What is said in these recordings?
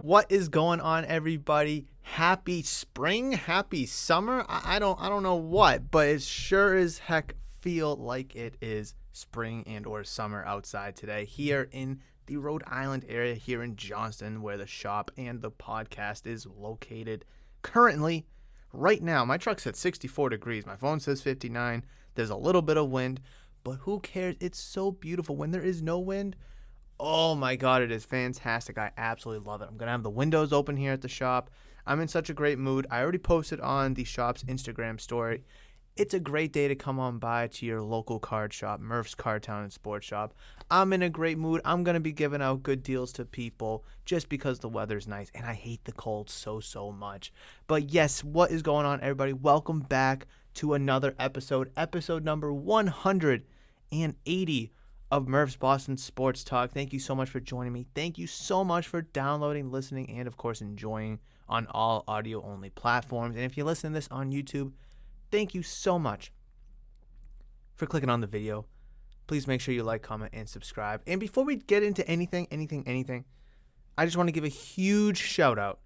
What is going on, everybody? Happy spring, happy summer. I don't know what, but it sure as heck feel like it is spring and or summer outside today here in the Rhode Island area, here in Johnston, where the shop and the podcast is located currently. Right now, my truck's at 64 degrees. My phone says 59. There's a little bit of wind, but who cares? It's so beautiful when there is no wind. Oh my God, it is fantastic. I absolutely love it. I'm going to have the windows open here at the shop. I'm in such a great mood. I already posted on the shop's Instagram story. It's a great day to come on by to your local card shop, Murph's Card Town and Sports Shop. I'm in a great mood. I'm going to be giving out good deals to people just because the weather's nice, and I hate the cold so much. But yes, what is going on, everybody? Welcome back to another episode number 180 of Murph's Boston Sports Talk. Thank you so much for joining me. Thank you so much for downloading, listening, and of course enjoying on all audio-only platforms. And if you listen to this on YouTube, thank you so much for clicking on the video. Please make sure you like, comment, and subscribe. And before we get into anything, I just want to give a huge shout out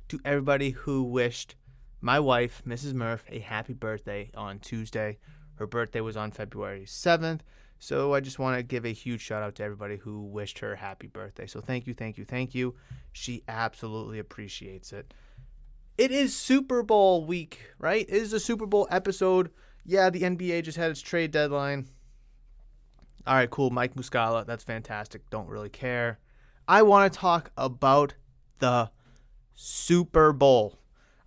to everybody who wished my wife, Mrs. Murph, a happy birthday on Tuesday. Her birthday was on February 7th. So I just want to give a huge shout out to everybody who wished her happy birthday. So thank you. She absolutely appreciates it. It is Super Bowl week, right? It is a Super Bowl episode. Yeah, the NBA just had its trade deadline. All right, cool. Mike Muscala, that's fantastic. Don't really care. I want to talk about the Super Bowl.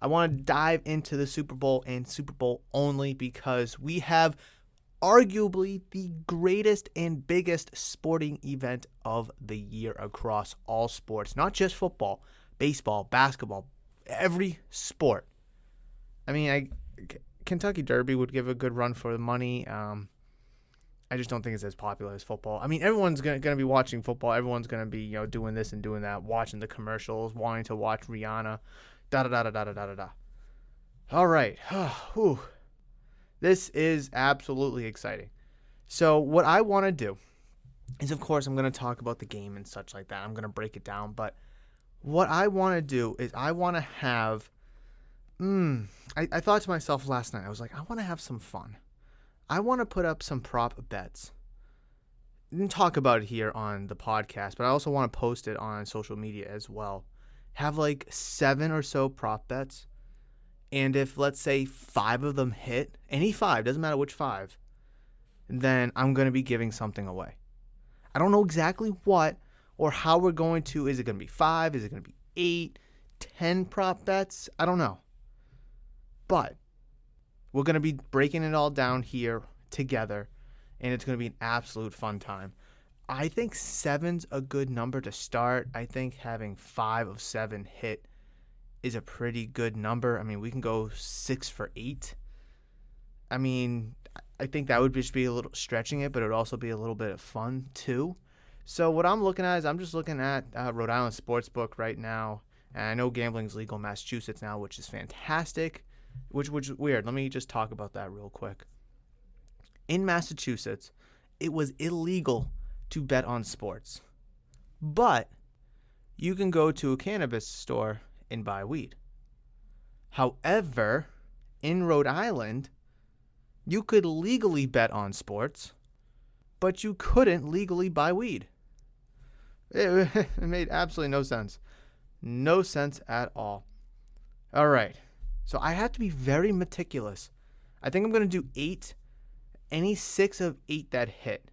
I want to dive into the Super Bowl and Super Bowl only because we have arguably the greatest and biggest sporting event of the year across all sports, not just football, baseball, basketball, every sport. I mean, Kentucky Derby would give a good run for the money. I just don't think it's as popular as football. I mean, everyone's gonna be watching football. Everyone's gonna be doing this and doing that, watching the commercials, wanting to watch Rihanna, da. All right, whew. This is absolutely exciting. So what I want to do is, of course, I'm going to talk about the game and such like that. I'm going to break it down. But what I want to do is I want to have I thought to myself last night, I was like, I want to have some fun. I want to put up some prop bets. I didn't talk about it here on the podcast, but I also want to post it on social media as well. Have like 7 or so prop bets. And if, let's say, 5 of them hit, any 5, doesn't matter which 5, then I'm going to be giving something away. I don't know exactly what or how we're going to. Is it going to be 5? Is it going to be 8, 10 prop bets? I don't know. But we're going to be breaking it all down here together, and it's going to be an absolute fun time. I think 7's a good number to start. I think having 5 of 7 hit is a pretty good number. I mean, we can go 6 for 8. I mean, I think that would just be a little stretching it, but it would also be a little bit of fun too. So what I'm looking at is I'm just looking at Rhode Island Sportsbook right now. And I know gambling's legal in Massachusetts now, which is fantastic, which is weird. Let me just talk about that real quick. In Massachusetts, it was illegal to bet on sports, but you can go to a cannabis store and buy weed. However, in Rhode Island, you could legally bet on sports, but you couldn't legally buy weed. It made absolutely no sense. No sense at all. All right. So I have to be very meticulous. I think I'm going to do 8, any 6 of 8 that hit.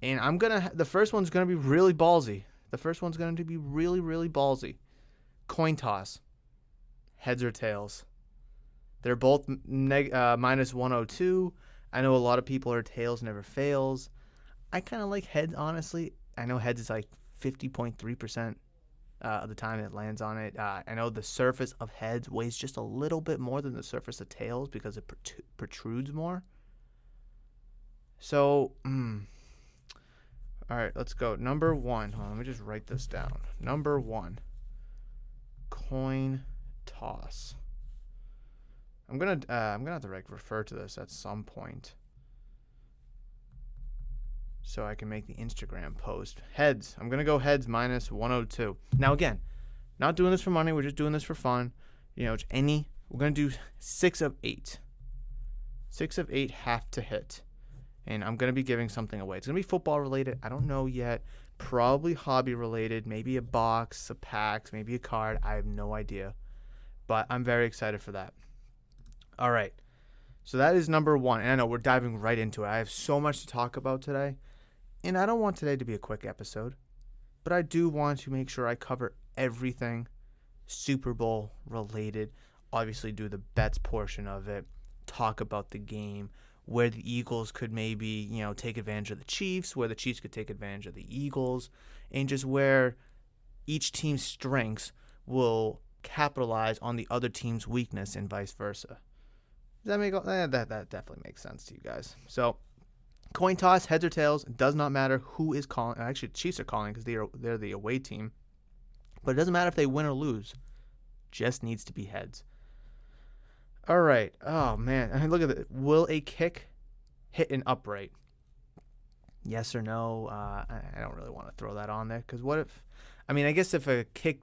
And the first one's going to be really ballsy. The first one's going to be really ballsy. Coin toss, heads or tails. They're both minus 102. I know a lot of people are tails never fails. I kind of like heads, honestly. I know heads is like 50.3% of the time it lands on it. I know the surface of heads weighs just a little bit more than the surface of tails because it protrudes more. So, all right, let's go. Number 1. Hold on, let me just write this down. Number 1. Coin toss. I'm gonna have to refer to this at some point. so I can make the Instagram post. Heads. I'm going to go heads minus 102. Now, again, Not doing this for money. We're just doing this for fun. We're going to do 6 of 8. 6 of 8 have to hit. And I'm going to be giving something away. It's going to be football related. I don't know yet. Probably hobby related. Maybe a box, a packs, maybe a card. I have no idea. But I'm very excited for that. All right. So that is number 1. And I know we're diving right into it. I have so much to talk about today. And I don't want today to be a quick episode. But I do want to make sure I cover everything Super Bowl related. Obviously do the bets portion of it. Talk about the game. Where the Eagles could maybe, take advantage of the Chiefs. Where the Chiefs could take advantage of the Eagles. And just where each team's strengths will capitalize on the other team's weakness and vice versa. Does that make that definitely makes sense to you guys? So, coin toss, heads or tails, does not matter who is calling. Actually, the Chiefs are calling because they're the away team. But it doesn't matter if they win or lose. Just needs to be heads. All right. Oh, man. I mean, look at it. Will a kick hit an upright? Yes or no? I don't really want to throw that on there because what if... I guess if a kick...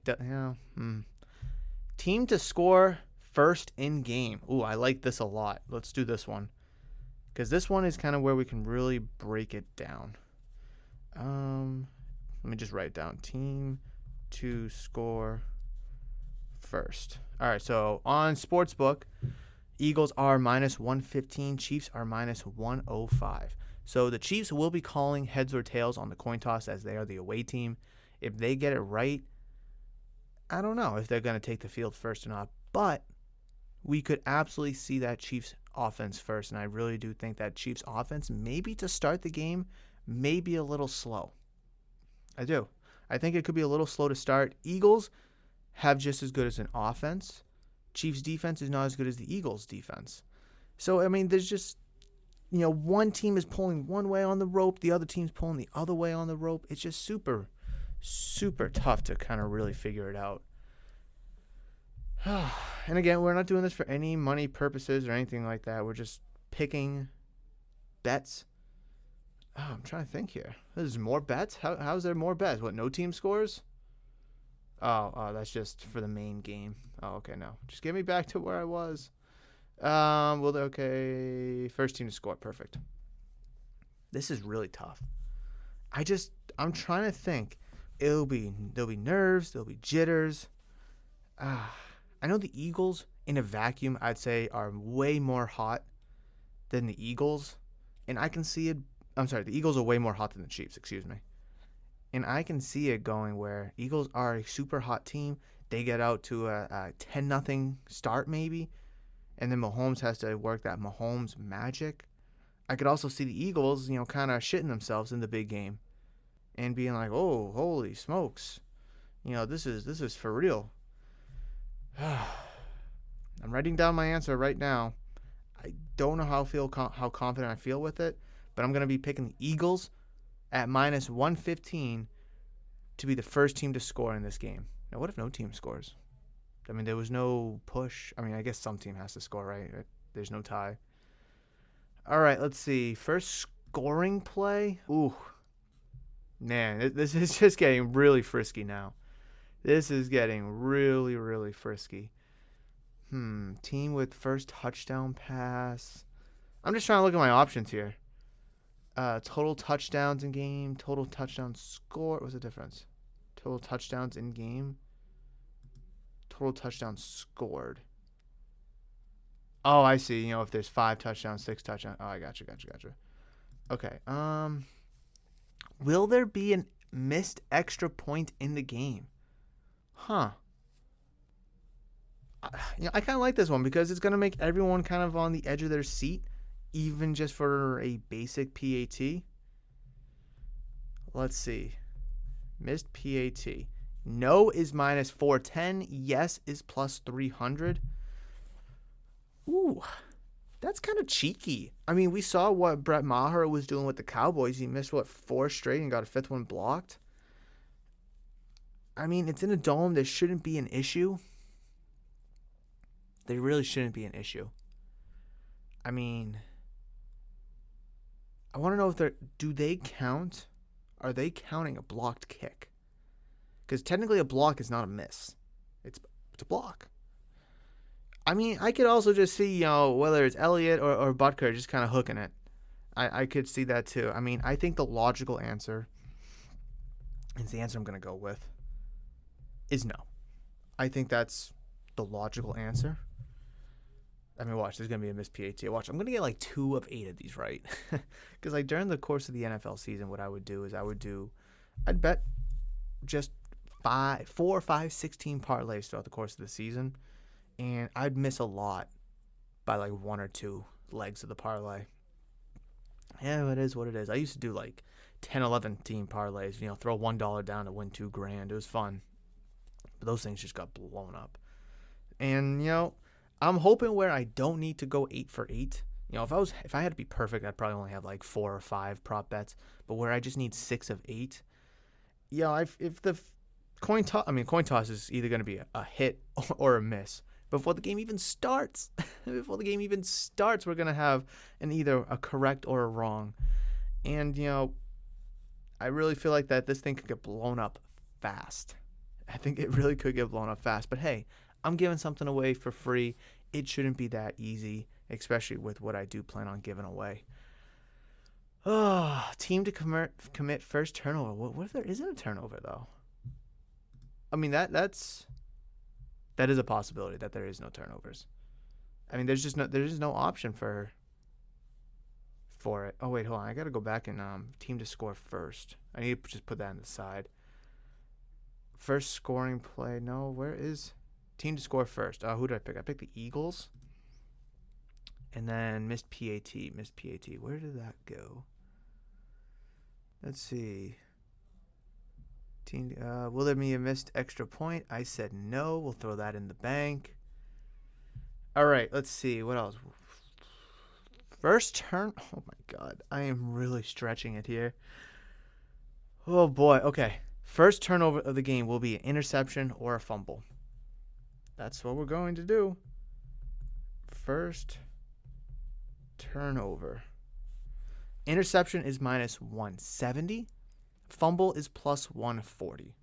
Team to score first in game. Ooh, I like this a lot. Let's do this one. Because this one is kind of where we can really break it down. Let me just write it down. Team to score first. All right, so on Sportsbook, Eagles are minus 115. Chiefs are minus 105. So the Chiefs will be calling heads or tails on the coin toss as they are the away team. If they get it right, I don't know if they're going to take the field first or not. But we could absolutely see that Chiefs offense first. And I really do think that Chiefs offense, maybe to start the game, may be a little slow. I do. I think it could be a little slow to start. Eagles have just as good as an offense. Chiefs defense is not as good as the Eagles defense. So, there's just, one team is pulling one way on the rope. The other team's pulling the other way on the rope. It's just super, super tough to kind of really figure it out. And again, we're not doing this for any money purposes or anything like that. We're just picking bets. Oh, I'm trying to think here. There's more bets? How's there more bets? What, no team scores? Oh, that's just for the main game. Oh, okay, no. Just get me back to where I was. Okay. First team to score. Perfect. This is really tough. I'm trying to think. There'll be nerves. There'll be jitters. I know the Eagles in a vacuum, I'd say, are way more hot than the Eagles. And I can see it. I'm sorry, the Eagles are way more hot than the Chiefs, excuse me. And I can see it going where Eagles are a super hot team. They get out to a 10-0 start maybe. And then Mahomes has to work that Mahomes magic. I could also see the Eagles, kind of shitting themselves in the big game. And being like, oh, holy smokes. This is for real. I'm writing down my answer right now. I don't know how confident I feel with it. But I'm going to be picking the Eagles at minus 115 to be the first team to score in this game. Now, what if no team scores? There was no push. I guess some team has to score, right? There's no tie. All right, let's see. First scoring play. Ooh. Man, this is just getting really frisky now. This is getting really, really frisky. Team with first touchdown pass. I'm just trying to look at my options here. Total touchdowns in game, total touchdowns score. What's the difference? Total touchdowns in game, total touchdowns scored. Oh, I see. If there's 5 touchdowns, 6 touchdowns. Oh, I gotcha. Okay. Will there be a missed extra point in the game? I kind of like this one because it's going to make everyone kind of on the edge of their seat. Even just for a basic PAT. Let's see. Missed PAT. No is minus 410. Yes is plus 300. Ooh, that's kind of cheeky. We saw what Brett Maher was doing with the Cowboys. He missed, 4 straight and got a 5th one blocked. It's in a dome. There shouldn't be an issue. There really shouldn't be an issue. I want to know if do they count? Are they counting a blocked kick? Because technically a block is not a miss. It's a block. I mean, I could also just see, whether it's Elliott or Butker just kind of hooking it. I could see that too. I mean, I think the logical answer, and the answer I'm going to go with, is no. I think that's the logical answer. I mean, watch, there's going to be a missed PAT. Watch, I'm going to get like 2 of 8 of these right. Because like during the course of the NFL season, what I would do is I'd bet just 4, 5, 16 parlays throughout the course of the season. And I'd miss a lot by like 1 or 2 legs of the parlay. Yeah, it is what it is. I used to do like 10, 11 team parlays, throw $1 down to win $2,000. It was fun. But those things just got blown up. And, I'm hoping where I don't need to go 8 for 8. If I had to be perfect, I'd probably only have like 4 or 5 prop bets. But where I just need 6 of 8, if the coin toss is either going to be a hit or a miss. Before the game even starts, we're going to have either a correct or a wrong. And, I really feel like that this thing could get blown up fast. I think it really could get blown up fast. But, hey, I'm giving something away for free. It shouldn't be that easy, especially with what I do plan on giving away. Oh, team to commit first turnover. What if there isn't a turnover, though? I mean, that is a possibility that there is no turnovers. I mean, there's just no option for it. Oh wait, hold on. I gotta go back and team to score first. I need to just put that on the side. First scoring play. No, where is team to score first? Who did I pick? I picked the Eagles. And then missed PAT. Where did that go? Let's see. Will there be a missed extra point? I said no. We'll throw that in the bank. All right, let's see. What else? First turn. Oh, my God. I am really stretching it here. Oh, boy. Okay. First turnover of the game will be an interception or a fumble. That's what we're going to do. First turnover. Interception is minus 170. Fumble is plus 140.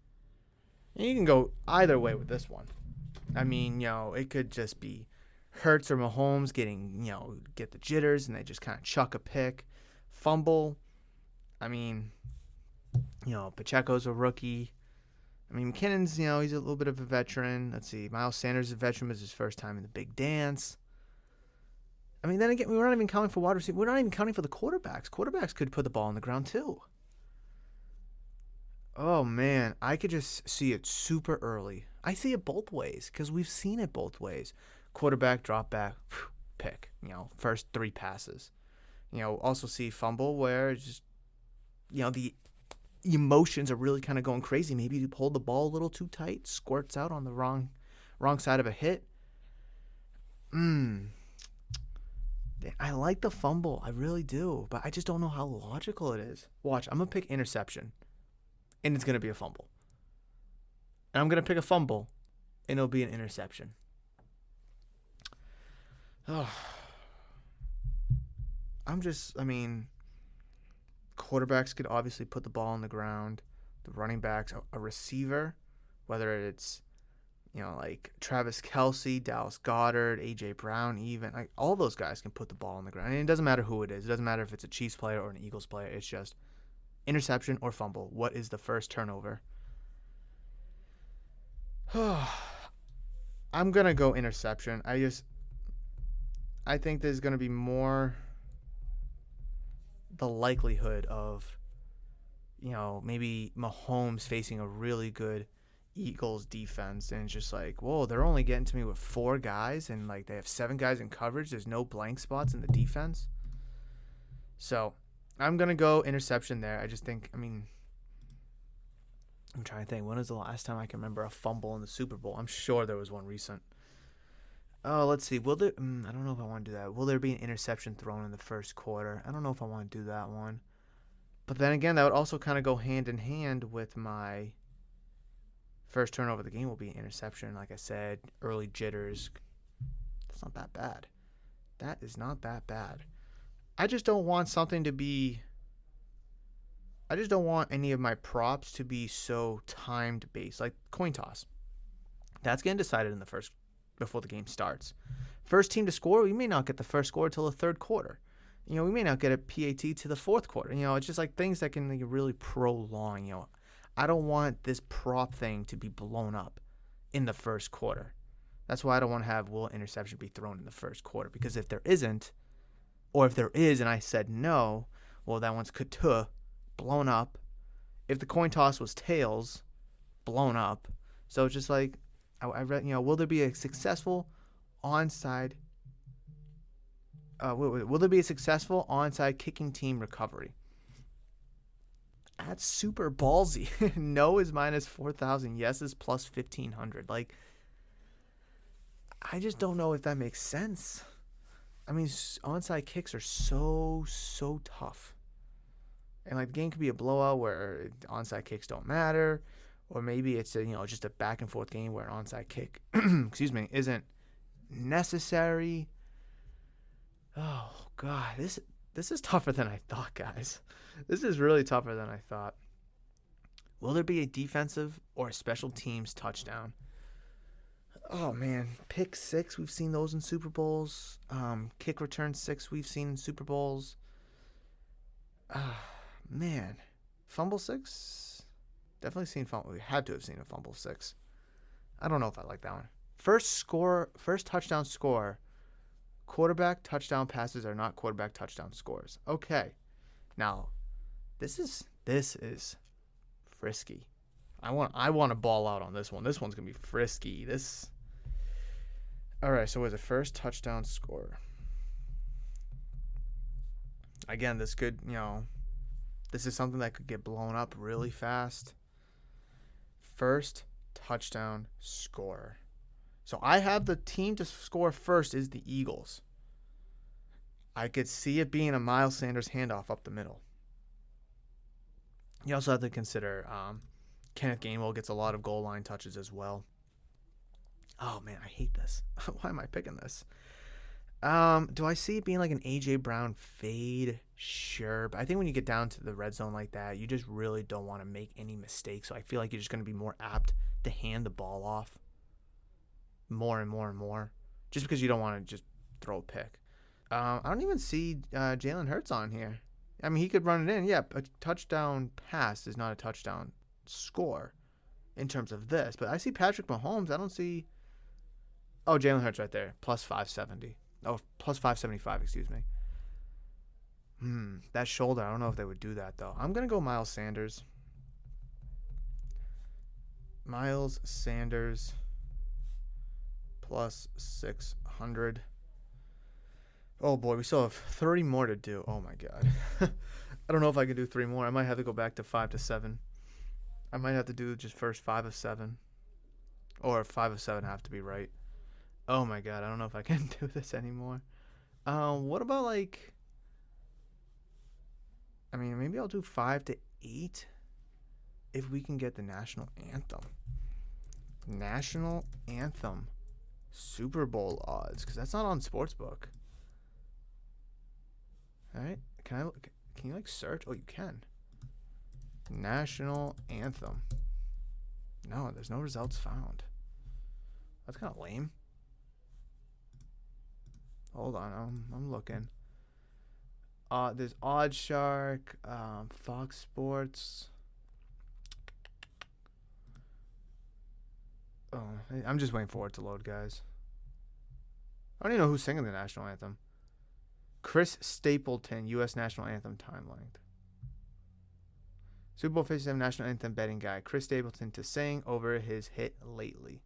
And you can go either way with this one. I mean, it could just be Hurts or Mahomes get the jitters and they just kind of chuck a pick. Fumble. I mean, Pacheco's a rookie. I mean, McKinnon's, he's a little bit of a veteran. Let's see. Miles Sanders is a veteran. It was his first time in the big dance. I mean, then again, we're not even counting for wide receiver. We're not even counting for the quarterbacks. Quarterbacks could put the ball on the ground too. Oh, man, I could just see it super early. I see it both ways because we've seen it both ways. Quarterback, drop back, pick, first 3 passes. Also see fumble where it's just, the emotions are really kind of going crazy. Maybe you hold the ball a little too tight, squirts out on the wrong side of a hit. I like the fumble. I really do. But I just don't know how logical it is. Watch, I'm going to pick interception. And it's going to be a fumble. And I'm going to pick a fumble, and it'll be an interception. Oh. Quarterbacks could obviously put the ball on the ground. The running backs, a receiver, whether it's, like Travis Kelce, Dallas Goedert, A.J. Brown even. Like, all those guys can put the ball on the ground. And it doesn't matter who it is. It doesn't matter if it's a Chiefs player or an Eagles player. It's just interception or fumble. What is the first turnover? I'm going to go interception. I think there's going to be more the likelihood of, maybe Mahomes facing a really good Eagles defense. And it's just like, whoa, they're only getting to me with 4 guys. And, like, they have 7 guys in coverage. There's no blank spots in the defense. So I'm going to go interception there. I just think, I'm trying to think. When was the last time I can remember a fumble in the Super Bowl? I'm sure there was one recent. Oh, let's see. I don't know if I want to do that. Will there be an interception thrown in the first quarter? I don't know if I want to do that one. But then again, that would also kind of go hand in hand with my first turnover of the game will be an interception. Like I said, early jitters. That's not that bad. That is not that bad. I just don't want any of my props to be so timed based. Like coin toss. That's getting decided in the first, before the game starts. First team to score, we may not get the first score until the third quarter. We may not get a PAT to the fourth quarter. It's just like things that can really prolong. I don't want this prop thing to be blown up in the first quarter. That's why I don't want to have will interception be thrown in the first quarter, because if there isn't, or if there is and I said no, well, that one's blown up. If the coin toss was tails, blown up. So it's just like, I read, will there be a successful onside? Will there be a successful onside kicking team recovery? That's super ballsy. No is minus 4,000. Yes is plus 1,500. Like, I just don't know if that makes sense. I mean, onside kicks are so tough. And like the game could be a blowout where onside kicks don't matter, or maybe it's just a back and forth game where an onside kick, isn't necessary. Oh God, this is tougher than I thought, guys. This is really tougher than I thought. Will there be a defensive or a special teams touchdown? Oh man, pick six, we've seen those in Super Bowls. Kick return 6, we've seen in Super Bowls. Man, fumble 6, definitely seen fumble. We had to have seen a fumble 6. I don't know if I like that one. First touchdown score. Quarterback touchdown passes are not quarterback touchdown scores. Okay, now this is frisky. I want to ball out on this one. This one's gonna be frisky. All right. So was it first touchdown score? Again, this could this is something that could get blown up really fast. First touchdown score. So I have the team to score first is the Eagles. I could see it being a Miles Sanders handoff up the middle. You also have to consider Kenneth Gainwell gets a lot of goal line touches as well. Oh, man, I hate this. Why am I picking this? Do I see it being like an A.J. Brown fade? Sure. But I think when you get down to the red zone like that, you just really don't want to make any mistakes. So I feel like you're just going to be more apt to hand the ball off more and more and more, just because you don't want to just throw a pick. I don't even see Jalen Hurts on here. I mean, he could run it in. Yeah, a touchdown pass is not a touchdown score in terms of this. But I see Patrick Mahomes. I don't see... Oh, Jalen Hurts right there. Plus 570. Oh, plus 575, excuse me. That shoulder, I don't know if they would do that, though. I'm going to go Miles Sanders. Miles Sanders plus 600. Oh, boy, we still have 30 more to do. Oh, my God. I don't know if I can do 3 more. I might have to go back to 5 to 7. I might have to do just first 5 of 7. Or 5 of 7 have to be right. Oh, my God. I don't know if I can do this anymore. What about, like... I mean, maybe I'll do 5 to 8 if we can get the national anthem. National anthem. Super Bowl odds. Because that's not on Sportsbook. All right. Can you, like, search? Oh, you can. National anthem. No, there's no results found. That's kind of lame. Hold on, I'm looking. There's Oddshark, Fox Sports. Oh, I'm just waiting for it to load, guys. I don't even know who's singing the national anthem. Chris Stapleton, U.S. national anthem time length. Super Bowl 57 national anthem betting guy. Chris Stapleton to sing over his hit lately.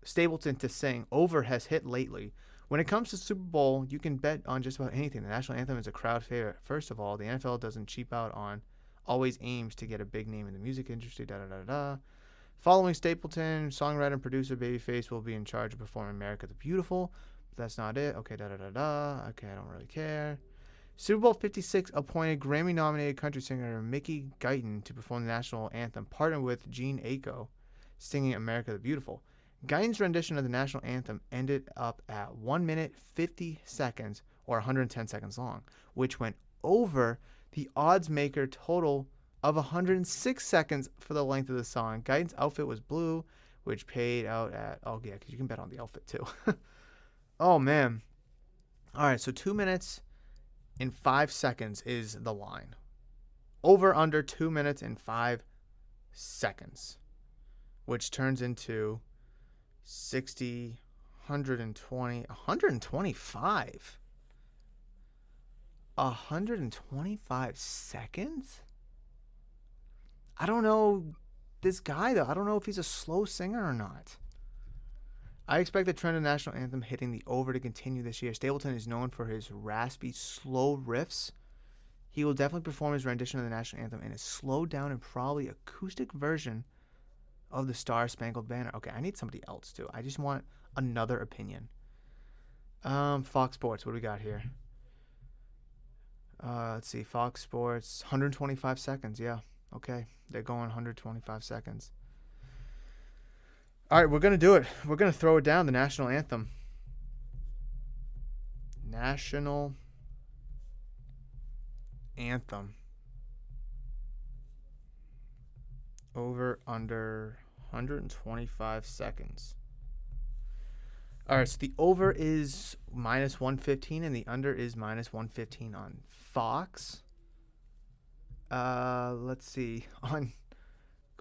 Stapleton to sing over has hit lately. When it comes to Super Bowl, you can bet on just about anything. The national anthem is a crowd favorite. First of all, the NFL doesn't cheap out on, always aims to get a big name in the music industry, Following Stapleton, songwriter and producer Babyface will be in charge of performing America the Beautiful. But that's not it. Okay, Okay, I don't really care. Super Bowl 56 appointed Grammy-nominated country singer Mickey Guyton to perform the national anthem, partnered with Gene Aiko, singing America the Beautiful. Guyton's rendition of the national anthem ended up at 1 minute 50 seconds, or 110 seconds long, which went over the odds maker total of 106 seconds for the length of the song. Guyton's outfit was blue, which paid out at, oh yeah, because you can bet on the outfit too. Oh man. All right, so 2 minutes and 5 seconds is the line. Over under 2 minutes and 5 seconds, which turns into 60, 120, 125. 125 seconds? I don't know this guy, though. I don't know if he's a slow singer or not. I expect the trend of national anthem hitting the over to continue this year. Stapleton is known for his raspy, slow riffs. He will definitely perform his rendition of the national anthem in a slowed down and probably acoustic version of the Star Spangled Banner. Okay, I need somebody else too. I just want another opinion. Fox Sports, what do we got here? Let's see, Fox Sports, 125 seconds. Yeah, okay, they're going 125 seconds. All right, we're going to do it. We're going to throw it down, the national anthem. National anthem. Over, under 125 seconds. All right, so the over is minus 115 and the under is minus 115 on Fox. Let's see. On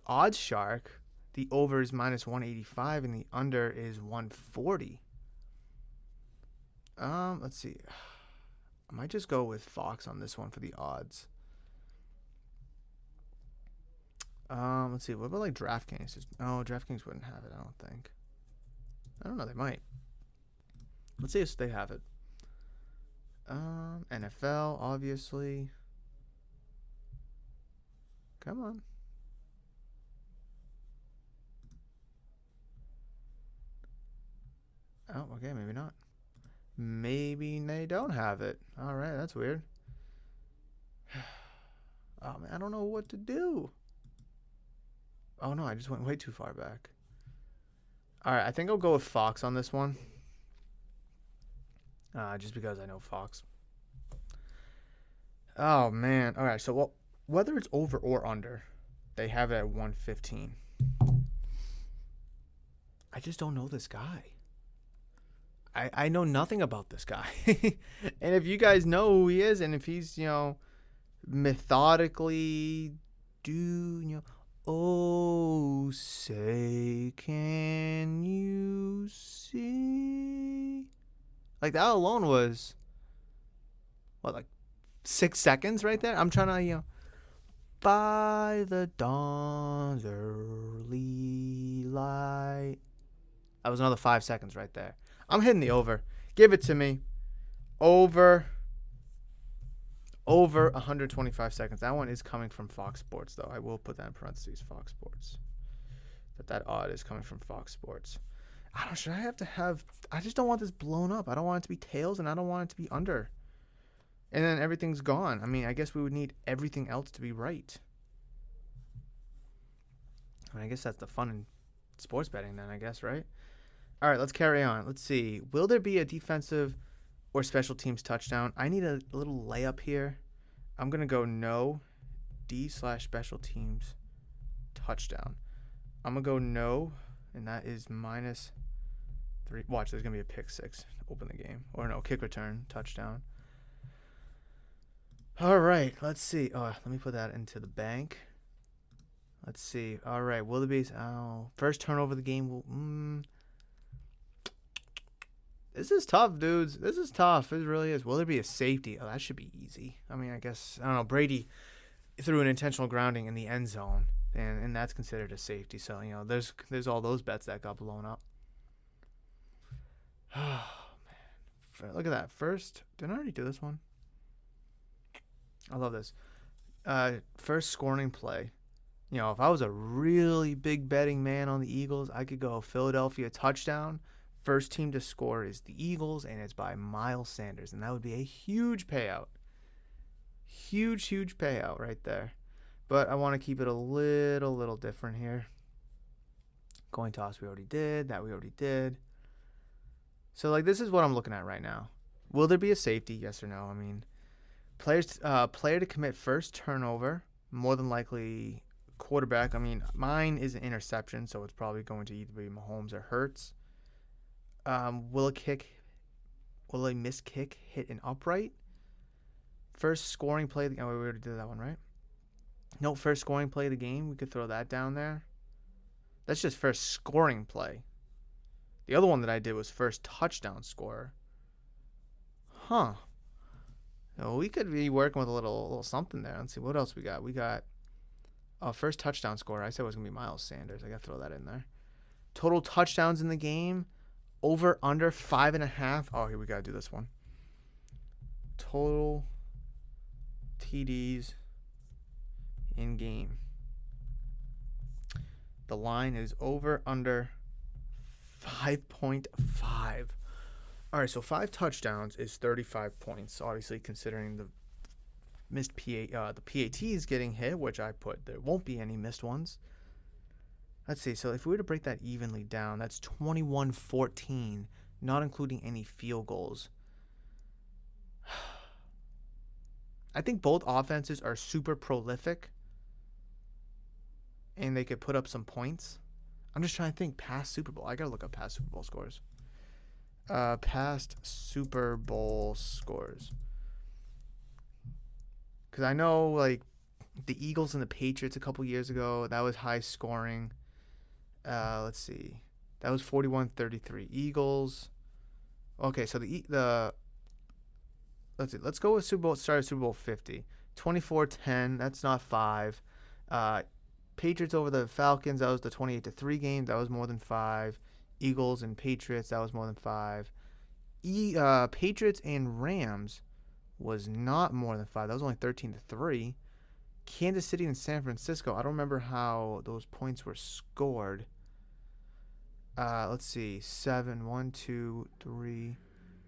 Odds Shark, the over is minus 185 and the under is 140. Let's see. I might just go with Fox on this one for the odds. Let's see. What about like DraftKings? No, DraftKings wouldn't have it, I don't think. I don't know. They might. Let's see if they have it. NFL, obviously. Come on. Oh, okay, maybe not. Maybe they don't have it. All right, that's weird. Oh, man, I don't know what to do. Oh, no, I just went way too far back. All right, I think I'll go with Fox on this one. Just because I know Fox. Oh, man. All right, so whether it's over or under, they have it at 115. I just don't know this guy. I know nothing about this guy. And if you guys know who he is and if he's, methodically oh, say, can you see? Like, that alone was, like 6 seconds right there? I'm trying to, by the dawn's early light. That was another 5 seconds right there. I'm hitting the over. Give it to me. Over 125 seconds. That one is coming from Fox Sports, though. I will put that in parentheses, Fox Sports. That odd is coming from Fox Sports. I don't know. Should I have to have... I just don't want this blown up. I don't want it to be tails, and I don't want it to be under. And then everything's gone. I mean, I guess we would need everything else to be right. I mean, I guess that's the fun in sports betting then, I guess, right? All right, let's carry on. Let's see. Will there be a defensive or special teams touchdown? I need a little layup here. I'm going to go no, D/special teams touchdown. I'm going to go no, and that is -3. Watch, there's going to be a pick six to open the game. Or no, kick return, touchdown. All right, let's see. Oh, let me put that into the bank. Let's see. All right, will there be... first turnover of the game will... This is tough, dudes. This is tough. It really is. Will there be a safety? Oh, that should be easy. I mean, I guess, I don't know. Brady threw an intentional grounding in the end zone, and that's considered a safety. So, there's all those bets that got blown up. Oh, man. Look at that. First, didn't I already do this one? I love this. First scoring play. If I was a really big betting man on the Eagles, I could go Philadelphia touchdown. First team to score is the Eagles, and it's by Miles Sanders. And that would be a huge payout. Huge, huge payout right there. But I want to keep it a little different here. Coin toss we already did. That we already did. So, this is what I'm looking at right now. Will there be a safety? Yes or no? I mean, player to commit first turnover More than likely, quarterback. I mean, mine is an interception, so it's probably going to either be Mahomes or Hurts. Will a missed kick hit an upright? First scoring play. Oh, we already did that one, right? No, first scoring play of the game. We could throw that down there. That's just first scoring play. The other one that I did was first touchdown scorer. Huh. So we could be working with a little something there. Let's see what else we got. We got first touchdown scorer. I said it was gonna be Miles Sanders. I gotta throw that in there. Total touchdowns in the game. Over under 5.5. Oh, here we gotta do this one. Total TDs in game. The line is over under 5.5. All right, so 5 touchdowns is 35 points. Obviously, considering the missed the PATs getting hit, which I put there won't be any missed ones. Let's see. So if we were to break that evenly down, that's 21-14, not including any field goals. I think both offenses are super prolific, and they could put up some points. I'm just trying to think past Super Bowl. I got to look up past Super Bowl scores. Past Super Bowl scores. Because I know, like, the Eagles and the Patriots a couple years ago, that was high scoring. Let's see. That was 41-33. Eagles. Okay, so let's see. Let's go with Super Bowl. Started Super Bowl 50. 24-10. That's not 5. Patriots over the Falcons. That was the 28-3 game. That was more than 5. Eagles and Patriots. That was more than 5. Patriots and Rams was not more than 5. That was only 13-3. Kansas City and San Francisco. I don't remember how those points were scored. Let's see. 7, 1, 2, 3,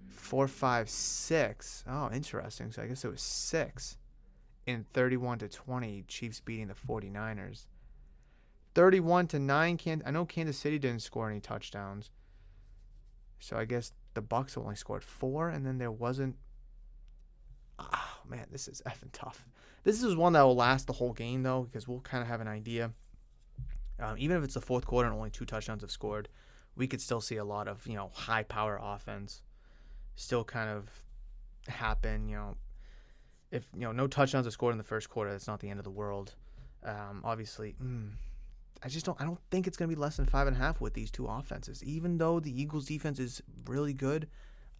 4, 5, 6. Oh, interesting. So I guess it was 6 in 31-20. Chiefs beating the 49ers. 31-9. I know Kansas City didn't score any touchdowns. So I guess the Bucs only scored 4, and then there wasn't. Oh, man, this is effing tough. This is one that will last the whole game, though, because we'll kind of have an idea. Even if it's the fourth quarter and only 2 touchdowns have scored, we could still see a lot of, high-power offense still kind of happen. If, no touchdowns are scored in the first quarter, that's not the end of the world. Obviously, I don't think it's going to be less than 5.5 with these two offenses. Even though the Eagles' defense is really good,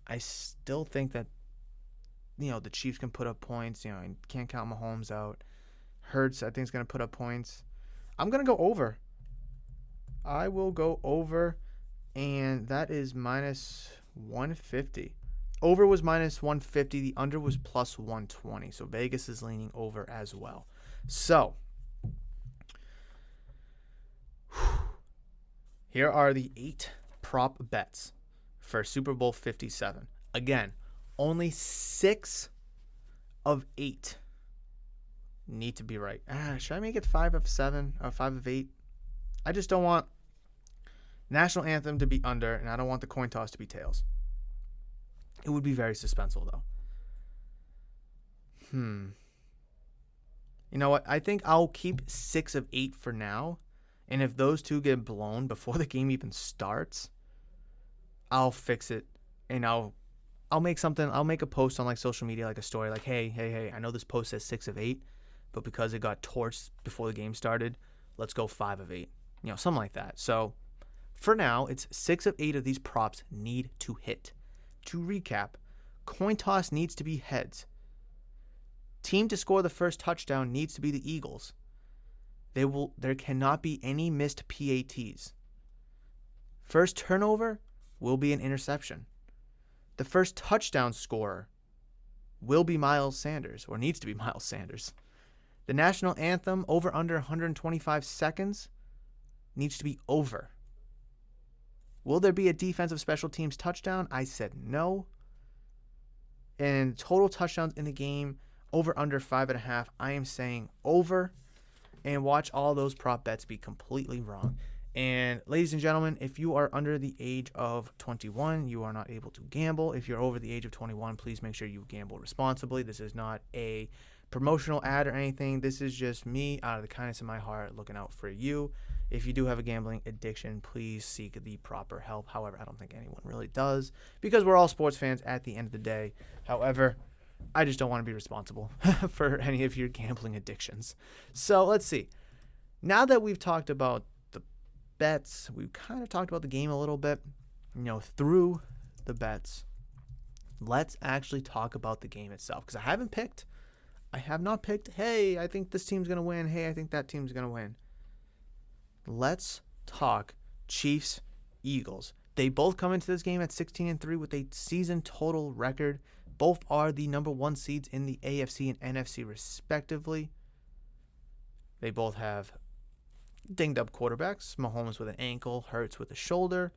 I still think that, the Chiefs can put up points. And can't count Mahomes out. Hurts, I think, is going to put up points. I'm going to go over. I will go over, and that is minus 150. Over was minus 150. The under was plus 120. So Vegas is leaning over as well. So here are the 8 prop bets for Super Bowl 57. Again, only 6 of 8 need to be right. Should I make it 5 of 7 or 5 of 8? I just don't want national anthem to be under, and I don't want the coin toss to be tails. It would be very suspenseful, though. You know what? I think I'll keep 6 of 8 for now. And if those two get blown before the game even starts, I'll fix it. And I'll make something. I'll make a post on social media, like a story, like, hey, I know this post says 6 of 8, but because it got torched before the game started, let's go 5 of 8. Something like that. So for now, it's 6 of 8 of these props need to hit. To recap, coin toss needs to be heads. Team to score the first touchdown needs to be the Eagles. There cannot be any missed PATs. First turnover will be an interception. The first touchdown scorer will be Miles Sanders, or needs to be Miles Sanders. The national anthem, over under 125 seconds, needs to be over. Will there be a defensive special teams touchdown? I said no. And total touchdowns in the game, over under 5.5. I am saying over. And watch all those prop bets be completely wrong. And ladies and gentlemen, if you are under the age of 21, you are not able to gamble. If you're over the age of 21, please make sure you gamble responsibly. This is not a promotional ad or anything. This is just me out of the kindness of my heart looking out for you. If you do have a gambling addiction, please seek the proper help. However, I don't think anyone really does because we're all sports fans at the end of the day. However, I just don't want to be responsible for any of your gambling addictions. So let's see. Now that we've talked about the bets, we've kind of talked about the game a little bit, through the bets. Let's actually talk about the game itself because I have not picked, hey, I think this team's going to win. Hey, I think that team's going to win. Let's talk Chiefs, Eagles. They both come into this game at 16-3 with a season total record. Both are the number 1 seeds in the AFC and NFC respectively. They both have dinged up quarterbacks. Mahomes with an ankle, Hurts with a shoulder.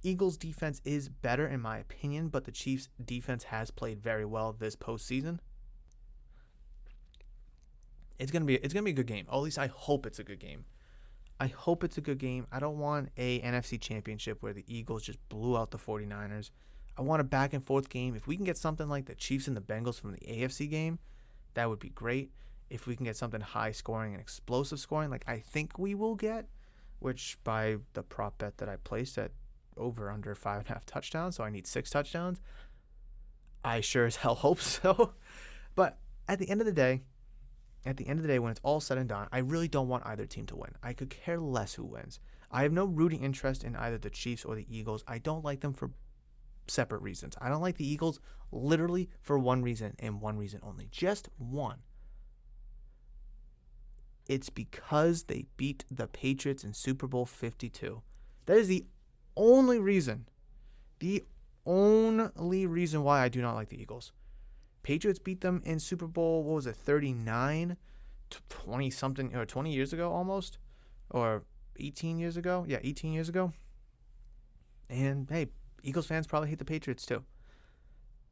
Eagles defense is better in my opinion, but the Chiefs defense has played very well this postseason. It's gonna be a good game. Or at least I hope it's a good game. I hope it's a good game. I don't want a NFC championship where the Eagles just blew out the 49ers. I want a back and forth game. If we can get something like the Chiefs and the Bengals from the AFC game, that would be great. If we can get something high scoring and explosive scoring like I think we will get, which by the prop bet that I placed at over under 5.5 touchdowns, so I need 6 touchdowns, I sure as hell hope so. But at the end of the day, when it's all said and done, I really don't want either team to win. I could care less who wins. I have no rooting interest in either the Chiefs or the Eagles. I don't like them for separate reasons. I don't like the Eagles literally for one reason and one reason only. Just one. It's because they beat the Patriots in Super Bowl 52. That is the only reason. The only reason why I do not like the Eagles. Patriots beat them in Super Bowl, 39, 20 something, or 20 years ago almost, or 18 years ago. Yeah, 18 years ago. And hey, Eagles fans probably hate the Patriots too.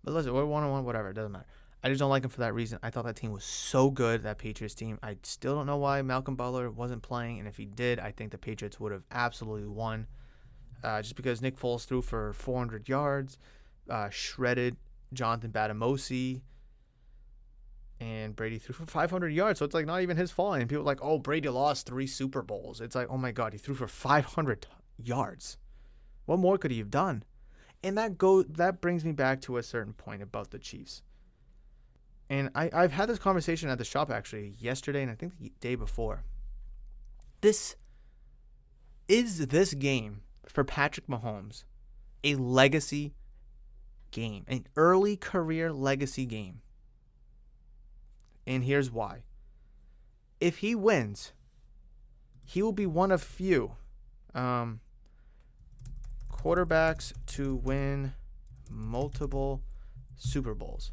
But listen, we're 1-1, whatever, it doesn't matter. I just don't like them for that reason. I thought that team was so good, that Patriots team. I still don't know why Malcolm Butler wasn't playing, and if he did, I think the Patriots would have absolutely won. Just because Nick Foles threw for 400 yards, shredded Jonathan Batamosi, and Brady threw for 500 yards, so it's like not even his fault. And people are like, oh, Brady lost 3 Super Bowls. It's like, oh my God, he threw for 500 yards. What more could he have done? And that brings me back to a certain point about the Chiefs. And I've had this conversation at the shop actually yesterday and I think the day before. This game for Patrick Mahomes a legacy game, an early career legacy game. And here's why. If he wins, he will be one of few quarterbacks to win multiple Super Bowls.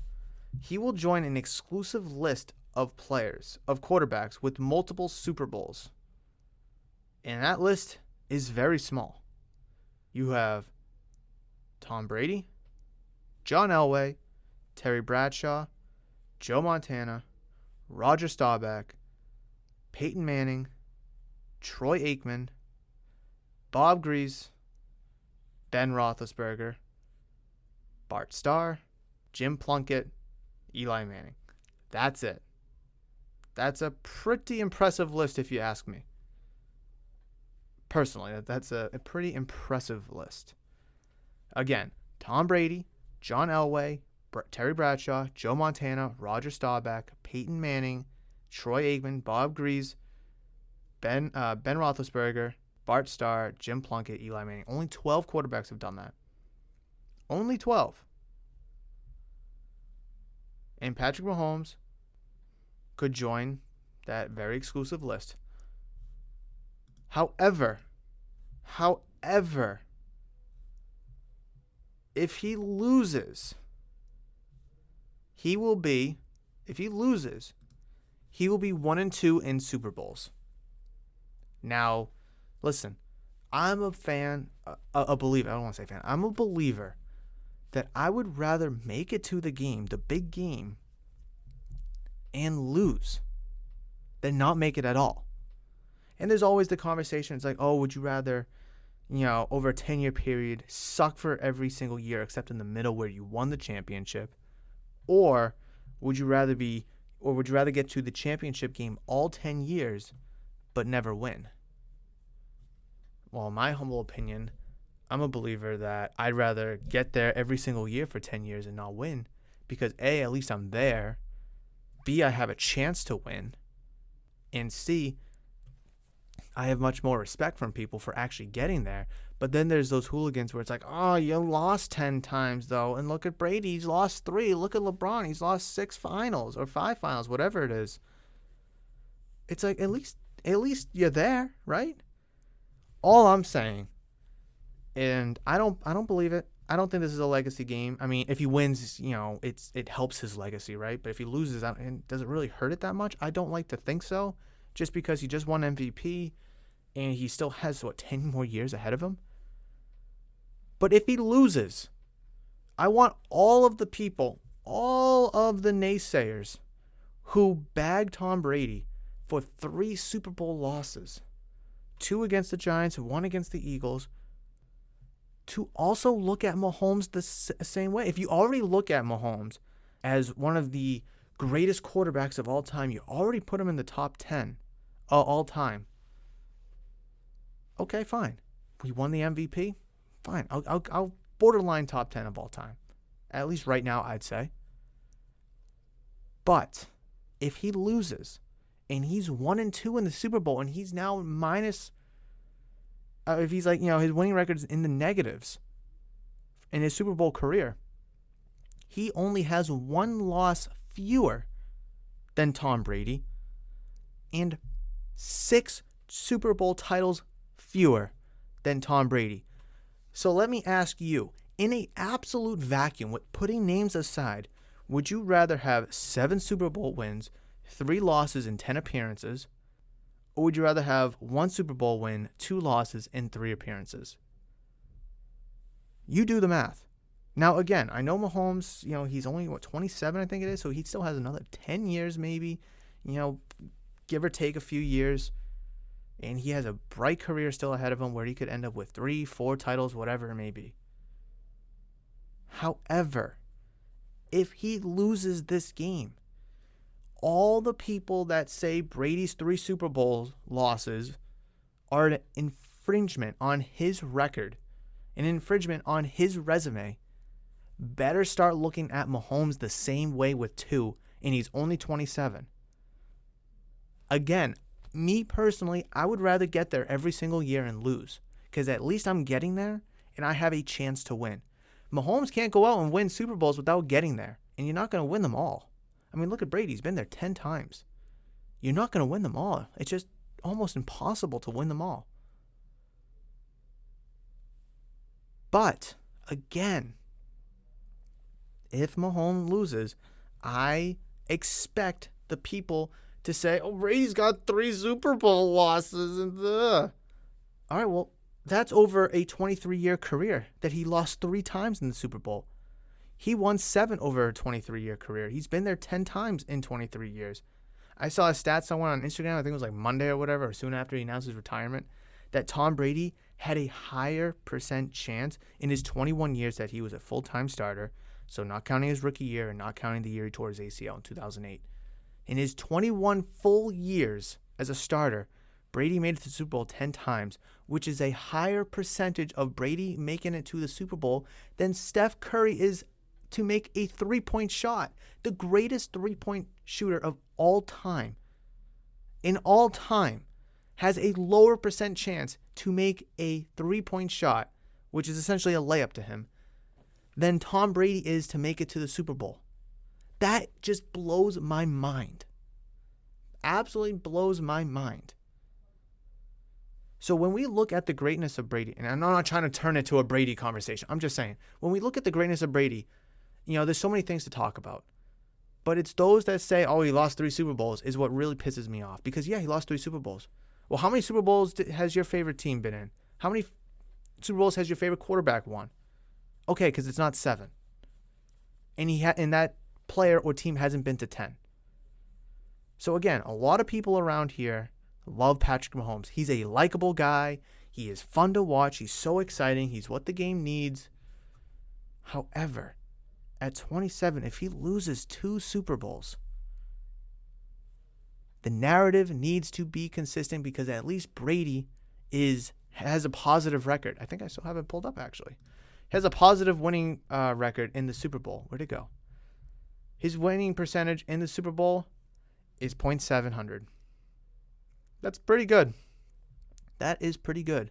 He will join an exclusive list of quarterbacks with multiple Super Bowls. And that list is very small. You have Tom Brady, John Elway, Terry Bradshaw, Joe Montana, Roger Staubach, Peyton Manning, Troy Aikman, Bob Grease, Ben Roethlisberger, Bart Starr, Jim Plunkett, Eli Manning. That's it. That's a pretty impressive list if you ask me. Personally, that's a pretty impressive list. Again, Tom Brady, John Elway, Terry Bradshaw, Joe Montana, Roger Staubach, Peyton Manning, Troy Aikman, Bob Grease, Ben Roethlisberger, Bart Starr, Jim Plunkett, Eli Manning. Only 12 quarterbacks have done that. Only 12. And Patrick Mahomes could join that very exclusive list. However, if he loses, he will be 1-2 in Super Bowls. Now, listen, I'm a fan, a believer. I don't want to say fan. I'm a believer that I would rather make it to the game, the big game, and lose than not make it at all. And there's always the conversation. It's like, oh, would you rather, over a 10-year period, suck for every single year except in the middle where you won the championship? Or would you rather be Or would you rather get to the championship game all 10 years but never win? Well, in my humble opinion, I'm a believer that I'd rather get there every single year for 10 years and not win because A, at least I'm there. B, I have a chance to win. And C, I have much more respect from people for actually getting there. But then there's those hooligans where it's like, oh, you lost 10 times, though. And look at Brady. He's lost 3. Look at LeBron. He's lost 6 finals or 5 finals, whatever it is. It's like, at least you're there, right? All I'm saying, and I don't believe it. I don't think this is a legacy game. I mean, if he wins, it helps his legacy, right? But if he loses, does it really hurt it that much? I don't like to think so, just because he just won MVP and he still has, 10 more years ahead of him? But if he loses, I want all of the people, all of the naysayers who bagged Tom Brady for 3 Super Bowl losses, 2 against the Giants, 1 against the Eagles, to also look at Mahomes the same way. If you already look at Mahomes as one of the greatest quarterbacks of all time, you already put him in the top 10 all time. Okay, fine. We won the MVP. Fine. I'll borderline top 10 of all time. At least right now, I'd say. But if he loses and he's 1-2 in the Super Bowl and he's now minus, if he's like, his winning record's in the negatives in his Super Bowl career, he only has 1 loss fewer than Tom Brady and 6 Super Bowl titles fewer than Tom Brady. So let me ask you, in an absolute vacuum, with putting names aside, would you rather have 7 Super Bowl wins, 3 losses in 10 appearances, or would you rather have 1 Super Bowl win, 2 losses, and 3 appearances? You do the math. Now, again, I know Mahomes, he's only, 27, I think it is, so he still has another 10 years maybe, give or take a few years. And he has a bright career still ahead of him where he could end up with 3, 4 titles, whatever it may be. However, if he loses this game, all the people that say Brady's 3 Super Bowl losses are an infringement on his record, an infringement on his resume, better start looking at Mahomes the same way with 2, and he's only 27. Again, me personally, I would rather get there every single year and lose, because at least I'm getting there and I have a chance to win. Mahomes can't go out and win Super Bowls without getting there, and you're not going to win them all. I mean, look at Brady. He's been there 10 times. You're not going to win them all. It's just almost impossible to win them all. But, again, if Mahomes loses, I expect the people to say, oh, Brady's got 3 Super Bowl losses. All right, well, that's over a 23-year career that he lost 3 times in the Super Bowl. He won 7 over a 23-year career. He's been there 10 times in 23 years. I saw a stat somewhere on Instagram, I think it was like Monday or whatever, or soon after he announced his retirement, that Tom Brady had a higher % chance in his 21 years that he was a full-time starter, so not counting his rookie year and not counting the year he tore his ACL in 2008. In his 21 full years as a starter, Brady made it to the Super Bowl 10 times, which is a higher percentage of Brady making it to the Super Bowl than Steph Curry is to make a 3-point shot. The greatest 3-point shooter of all time, in all time, has a lower % chance to make a 3-point shot, which is essentially a layup to him, than Tom Brady is to make it to the Super Bowl. That just blows my mind. Absolutely blows my mind. So when we look at the greatness of Brady, and I'm not trying to turn it to a Brady conversation, I'm just saying, when we look at the greatness of Brady, there's so many things to talk about. But it's those that say, oh, he lost 3 Super Bowls is what really pisses me off. Because, yeah, he lost 3 Super Bowls. Well, how many Super Bowls has your favorite team been in? How many Super Bowls has your favorite quarterback won? Okay, because it's not 7. And and that player or team hasn't been to 10. So again, a lot of people around here love Patrick Mahomes. He's a likable guy. He is fun to watch. He's so exciting. He's what the game needs. However, at 27, if he loses 2 Super Bowls, The narrative needs to be consistent because at least Brady has a positive record. I think I still have it pulled up, actually. He has a positive winning record in the Super Bowl. Where'd it go? His winning percentage in the Super Bowl is .700. That's pretty good. That is pretty good.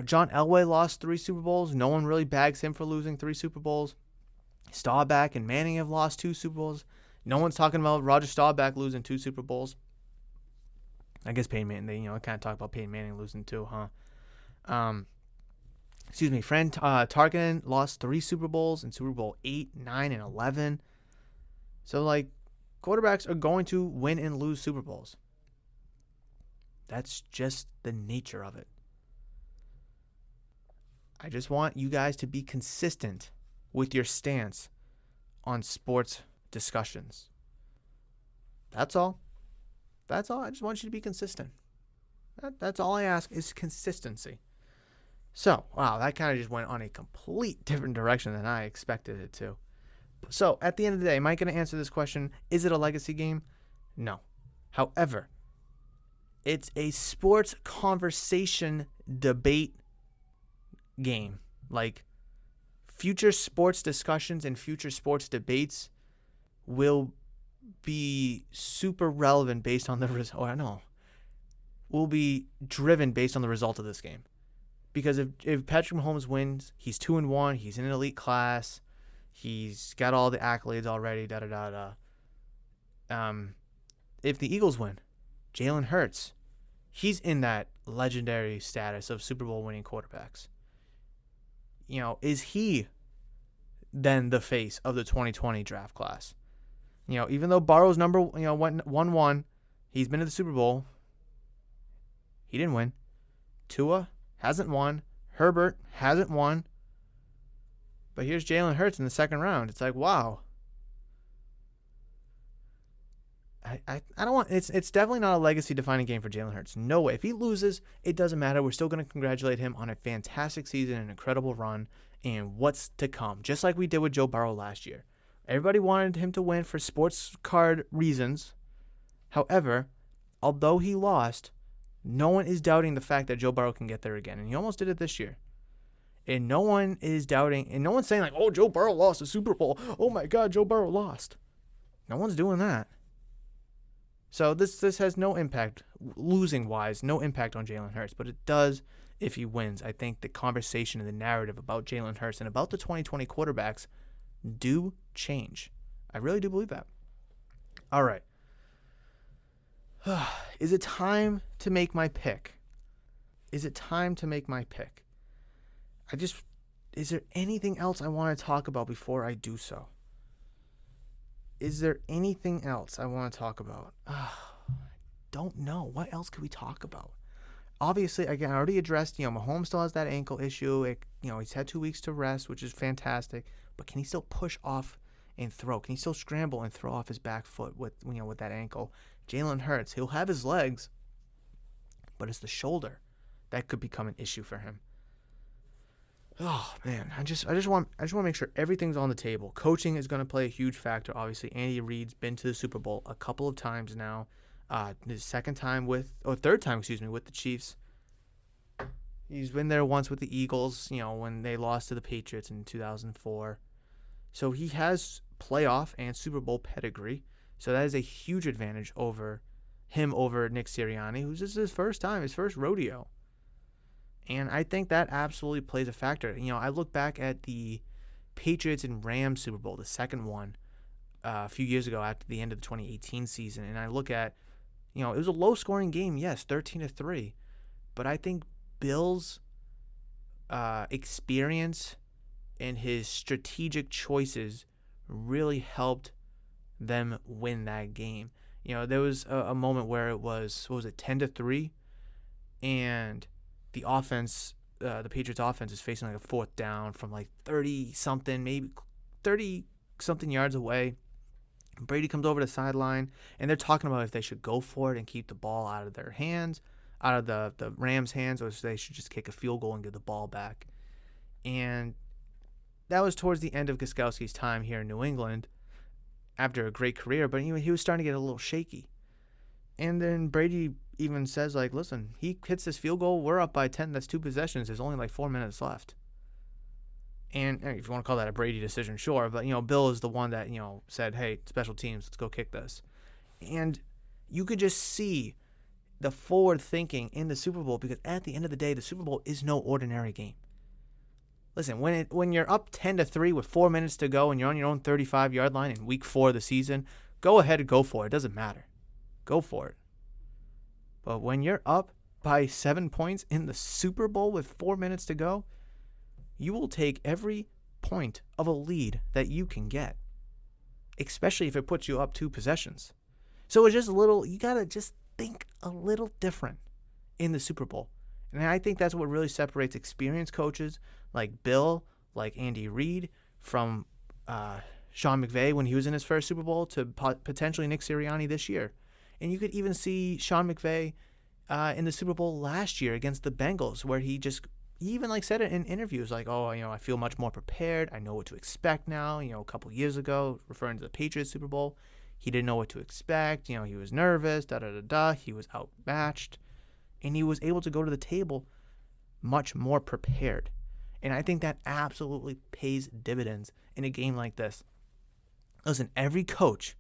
John Elway lost 3 Super Bowls. No one really bags him for losing 3 Super Bowls. Staubach and Manning have lost 2 Super Bowls. No one's talking about Roger Staubach losing 2 Super Bowls. I guess Peyton Manning, they kind of talk about Peyton Manning losing 2, huh? Fran Tarkenton lost 3 Super Bowls in Super Bowl 8, 9, and 11. So, quarterbacks are going to win and lose Super Bowls. That's just the nature of it. I just want you guys to be consistent with your stance on sports discussions. That's all. That's all. I just want you to be consistent. That's all I ask is consistency. So, wow, that kind of just went on a complete different direction than I expected it to. So, at the end of the day, am I going to answer this question? Is it a legacy game? No. However, it's a sports conversation debate game. Future sports discussions and future sports debates will be super relevant based on the result. Will be driven based on the result of this game. Because if Patrick Mahomes wins, he's 2-1, he's in an elite class, he's got all the accolades already, If the Eagles win, Jalen Hurts, he's in that legendary status of Super Bowl winning quarterbacks. Is he then the face of the 2020 draft class? Even though Burrow's number, went 1-1, he's been to the Super Bowl. He didn't win. Tua hasn't won. Herbert hasn't won. But here's Jalen Hurts in the second round. It's wow. I don't want. It's definitely not a legacy defining game for Jalen Hurts. No way. If he loses, it doesn't matter. We're still going to congratulate him on a fantastic season, an incredible run, and what's to come. Just like we did with Joe Burrow last year. Everybody wanted him to win for sports card reasons. However, although he lost, no one is doubting the fact that Joe Burrow can get there again, and he almost did it this year. And no one is doubting, and no one's saying oh, Joe Burrow lost the Super Bowl. Oh my God, Joe Burrow lost. No one's doing that. So this has no impact, losing-wise, no impact on Jalen Hurts. But it does if he wins. I think the conversation and the narrative about Jalen Hurts and about the 2020 quarterbacks do change. I really do believe that. All right. Is it time to make my pick? Is there anything else I want to talk about before I do so? Is there anything else I want to talk about? I don't know. What else could we talk about? Obviously, again, I already addressed, Mahomes still has that ankle issue. He's had 2 weeks to rest, which is fantastic. But can he still push off and throw? Can he still scramble and throw off his back foot with that ankle? Jalen Hurts, he'll have his legs, but it's the shoulder that could become an issue for him. Oh man, I just want to make sure everything's on the table. Coaching is going to play a huge factor. Obviously, Andy Reid's been to the Super Bowl a couple of times now. His third time with the Chiefs. He's been there once with the Eagles, when they lost to the Patriots in 2004. So he has playoff and Super Bowl pedigree. So that is a huge advantage over Nick Sirianni, who's just his first rodeo. And I think that absolutely plays a factor. I look back at the Patriots and Rams Super Bowl, the second one, a few years ago after the end of the 2018 season, and I look at, it was a low-scoring game, yes, 13-3, but I think Bill's experience and his strategic choices really helped them win that game. There was a moment where it was, 10-3, and the offense, the Patriots offense is facing a fourth down from 30-something, maybe 30-something yards away. Brady comes over the sideline, and they're talking about if they should go for it and keep the ball out of their hands, out of the Rams' hands, or if they should just kick a field goal and give the ball back. And that was towards the end of Gostkowski's time here in New England after a great career, but he was starting to get a little shaky. And then Brady even says, like, listen, he hits this field goal, we're up by 10, that's 2 possessions, there's only like 4 minutes left. And if you want to call that a Brady decision, sure, but, Bill is the one that, said, hey, special teams, let's go kick this. And you could just see the forward thinking in the Super Bowl, because at the end of the day, the Super Bowl is no ordinary game. Listen, when you're up 10-3 with 4 minutes to go and you're on your own 35-yard line in week 4 of the season, go ahead and go for it. It doesn't matter. Go for it. But when you're up by 7 points in the Super Bowl with 4 minutes to go, you will take every point of a lead that you can get, especially if it puts you up 2 possessions. So it's just you got to just think a little different in the Super Bowl. And I think that's what really separates experienced coaches like Bill, like Andy Reid, from Sean McVay when he was in his first Super Bowl, to potentially Nick Sirianni this year. And you could even see Sean McVay in the Super Bowl last year against the Bengals, where he even said it in interviews, like, oh, I feel much more prepared. I know what to expect now. A couple years ago, referring to the Patriots Super Bowl, he didn't know what to expect. He was nervous, He was outmatched. And he was able to go to the table much more prepared. And I think that absolutely pays dividends in a game like this. Listen, every coach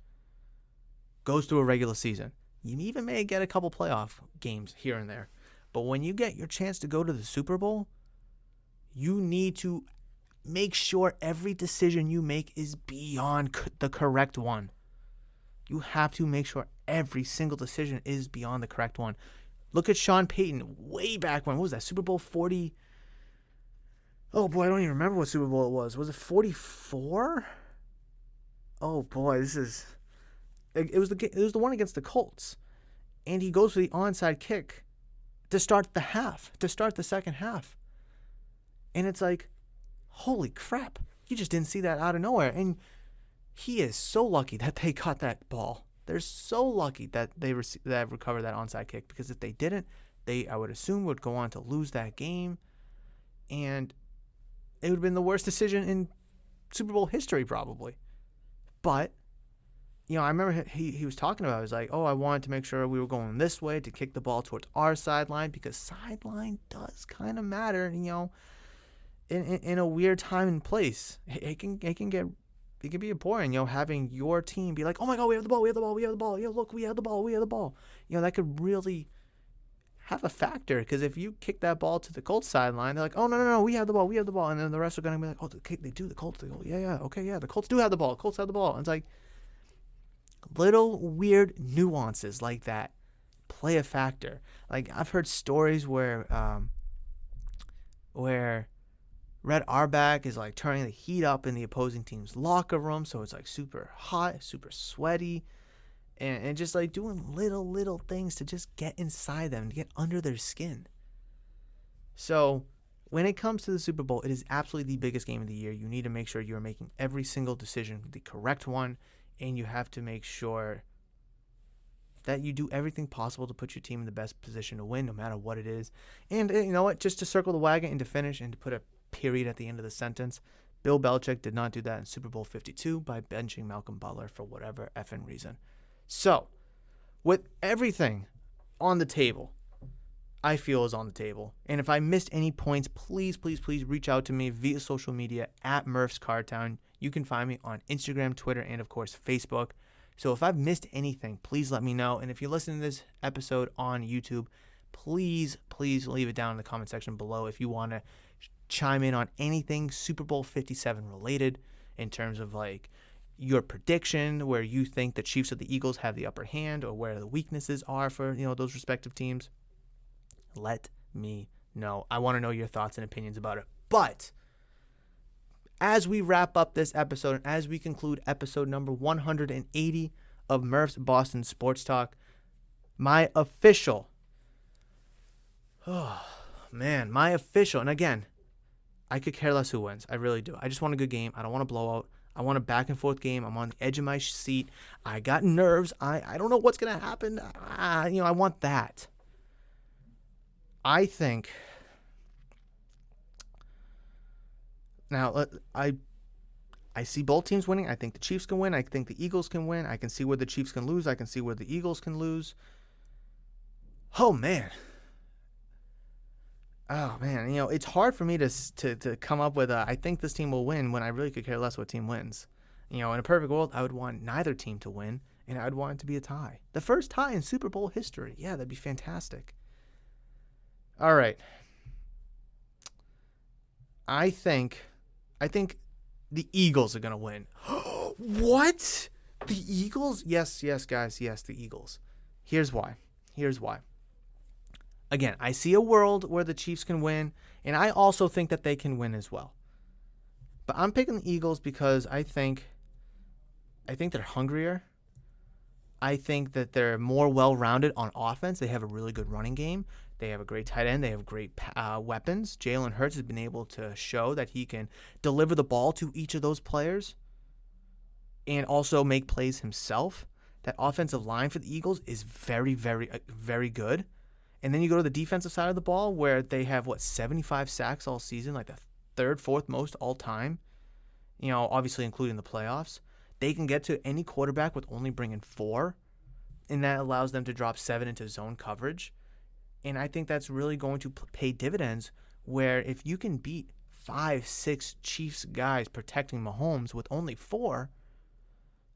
goes through a regular season. You even may get a couple playoff games here and there. But when you get your chance to go to the Super Bowl, you need to make sure every decision you make is beyond the correct one. You have to make sure every single decision is beyond the correct one. Look at Sean Payton way back when. What was that? Super Bowl 40? Oh, boy, I don't even remember what Super Bowl it was. Was it 44? Oh, boy, this is... It was the one against the Colts. And he goes for the onside kick to start the second half. And it's like, holy crap. You just didn't see that out of nowhere. And he is so lucky that they got that ball. They're so lucky that they recovered that onside kick, because if they didn't, I would assume, would go on to lose that game. And it would have been the worst decision in Super Bowl history, probably. But, I remember he was talking about it. He was like, oh, I wanted to make sure we were going this way to kick the ball towards our sideline, because sideline does kind of matter, in a weird time and place. It can be important, having your team be like, oh my God, we have the ball. Look, we have the ball. That could really have a factor, because if you kick that ball to the Colts sideline, they're like, oh, no, we have the ball. And then the rest are going to be like, oh, they do, the Colts. They go, yeah, the Colts do have the ball. And it's like little weird nuances like that play a factor. Like, I've heard stories where Red Auerbach is like turning the heat up in the opposing team's locker room, so it's like super hot, super sweaty, and just like doing little things to just get inside them, to get under their skin. So when it comes to the Super Bowl, it is absolutely the biggest game of the year. You need to make sure you're making every single decision the correct one, and you have to make sure that you do everything possible to put your team in the best position to win, no matter what it is. And you know what? Just to circle the wagon and to finish and to put a period at the end of the sentence, Bill Belichick did not do that in Super Bowl 52 by benching Malcolm Butler for whatever effing reason. So, with everything on the table, I feel is on the table. And if I missed any points, please reach out to me via social media at Murph's Cardtown. You can find me on Instagram, Twitter, and of course, Facebook. So if I've missed anything, please let me know. And if you're listening to this episode on YouTube, please leave it down in the comment section below if you want to chime in on anything Super Bowl 57 related, in terms of like your prediction, where you think the Chiefs or the Eagles have the upper hand, or where the weaknesses are for those respective teams. Let me know. I want to know your thoughts and opinions about it. But as we wrap up this episode, and as we conclude episode number 180 of Murph's Boston Sports Talk, my official, and again, I could care less who wins. I really do. I just want a good game. I don't want a blowout. I want a back and forth game. I'm on the edge of my seat. I got nerves. I don't know what's going to happen. I want that. I think now I see both teams winning. I think the Chiefs can win. I think the Eagles can win. I can see where the Chiefs can lose. I can see where the Eagles can lose. Oh, man. Oh, man. It's hard for me to come up with I think this team will win when I really could care less what team wins. In a perfect world, I would want neither team to win, and I would want it to be a tie. The first tie in Super Bowl history. Yeah, that'd be fantastic. All right. I think the Eagles are going to win. What? The Eagles? Yes, guys. Yes, the Eagles. Here's why. Again, I see a world where the Chiefs can win, and I also think that they can win as well. But I'm picking the Eagles because I think they're hungrier. I think that they're more well-rounded on offense. They have a really good running game. They have a great tight end. They have great weapons. Jalen Hurts has been able to show that he can deliver the ball to each of those players and also make plays himself. That offensive line for the Eagles is very, very, very good. And then you go to the defensive side of the ball where they have, 75 sacks all season, like the third, fourth most all time, obviously including the playoffs. They can get to any quarterback with only bringing 4, and that allows them to drop 7 into zone coverage. And I think that's really going to pay dividends where if you can beat 5, 6 Chiefs guys protecting Mahomes with only 4,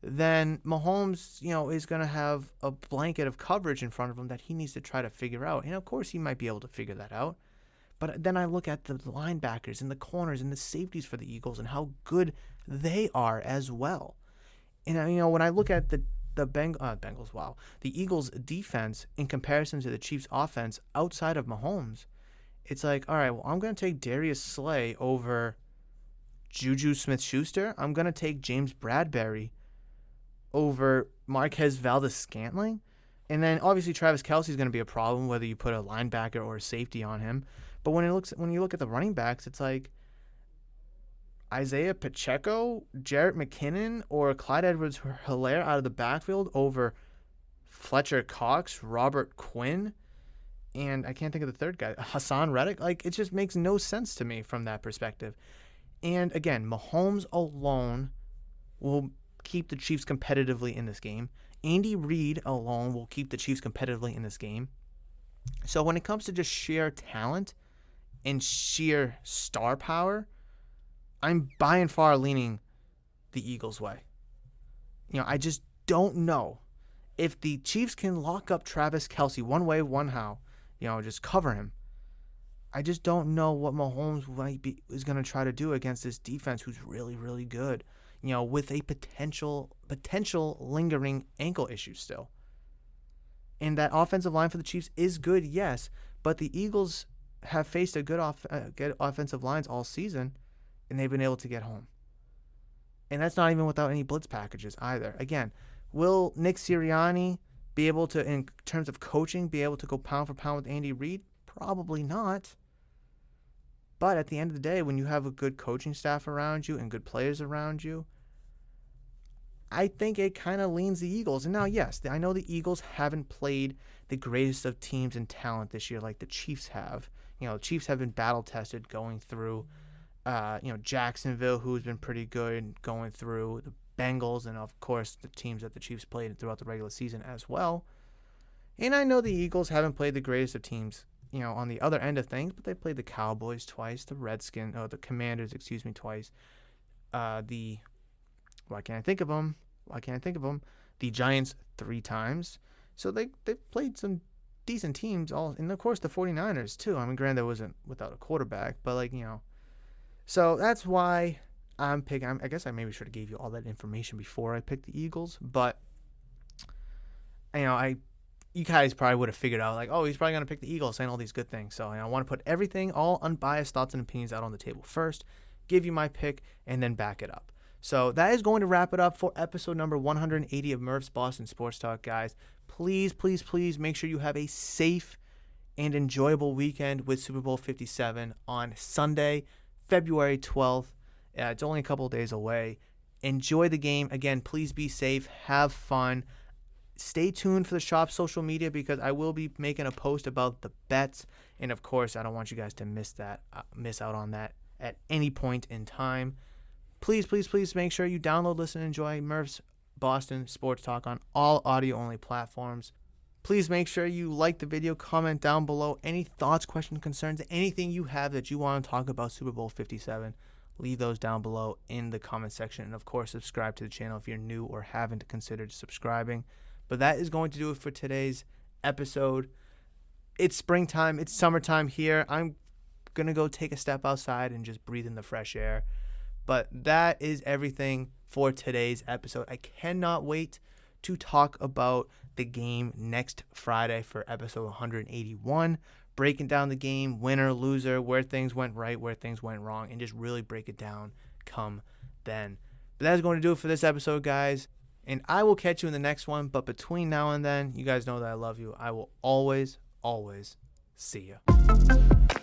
then Mahomes, is going to have a blanket of coverage in front of him that he needs to try to figure out. And, of course, he might be able to figure that out. But then I look at the linebackers and the corners and the safeties for the Eagles and how good they are as well. And, when I look at the Bengals, the Eagles' defense in comparison to the Chiefs' offense outside of Mahomes, it's like, all right, well, I'm going to take Darius Slay over Juju Smith-Schuster. I'm going to take James Bradbury over Marquez Valdes-Scantling. And then obviously Travis Kelce is going to be a problem whether you put a linebacker or a safety on him. But when you look at the running backs, it's like Isaiah Pacheco, Jarrett McKinnon, or Clyde Edwards-Helaire out of the backfield over Fletcher Cox, Robert Quinn, and I can't think of the third guy, Hassan Reddick. Like, it just makes no sense to me from that perspective. And again, Mahomes alone will keep the Chiefs competitively in this game. Andy Reid alone will keep the Chiefs competitively in this game. So when it comes to just sheer talent and sheer star power, I'm by and far leaning the Eagles' way. I just don't know if the Chiefs can lock up Travis Kelce one way, one how, just cover him. I just don't know what Mahomes is going to try to do against this defense who's really, really good, with a potential lingering ankle issue still. And that offensive line for the Chiefs is good, yes, but the Eagles have faced a good offensive lines all season, and they've been able to get home. And that's not even without any blitz packages either. Again, will Nick Sirianni be able to, in terms of coaching, be able to go pound for pound with Andy Reid? Probably not. But at the end of the day, when you have a good coaching staff around you and good players around you, I think it kind of leans the Eagles. And now, yes, I know the Eagles haven't played the greatest of teams in talent this year like the Chiefs have. The Chiefs have been battle-tested going through Jacksonville, who's been pretty good, going through the Bengals, and of course the teams that the Chiefs played throughout the regular season as well. And I know the Eagles haven't played the greatest of teams, on the other end of things, but they played the Cowboys twice, the Commanders, twice. Why can't I think of them? The Giants 3 times. So they've played some decent teams, and of course the 49ers too. I mean, granted, it wasn't without a quarterback, but so that's why I'm picking. I guess I maybe should have gave you all that information before I picked the Eagles, but you guys probably would have figured out he's probably gonna pick the Eagles, saying all these good things. So I want to put everything, all unbiased thoughts and opinions, out on the table first, give you my pick, and then back it up. So that is going to wrap it up for episode number 180 of Murph's Boston Sports Talk, guys. Please, please, please make sure you have a safe and enjoyable weekend with Super Bowl 57 on Sunday, February 12th. It's only a couple of days away. Enjoy the game. Again, please be safe. Have fun. Stay tuned for the shop's social media because I will be making a post about the bets. And, of course, I don't want you guys to miss out on that at any point in time. Please, please, please make sure you download, listen, and enjoy Murph's Boston Sports Talk on all audio-only platforms. Please make sure you like the video, comment down below any thoughts, questions, concerns, anything you have that you want to talk about Super Bowl 57. Leave those down below in the comment section. And, of course, subscribe to the channel if you're new or haven't considered subscribing. But that is going to do it for today's episode. It's springtime. It's summertime here. I'm going to go take a step outside and just breathe in the fresh air. But that is everything for today's episode. I cannot wait to talk about the game next Friday for episode 181. Breaking down the game, winner, loser, where things went right, where things went wrong, and just really break it down come then. But that is going to do it for this episode, guys. And I will catch you in the next one. But between now and then, you guys know that I love you. I will always see you.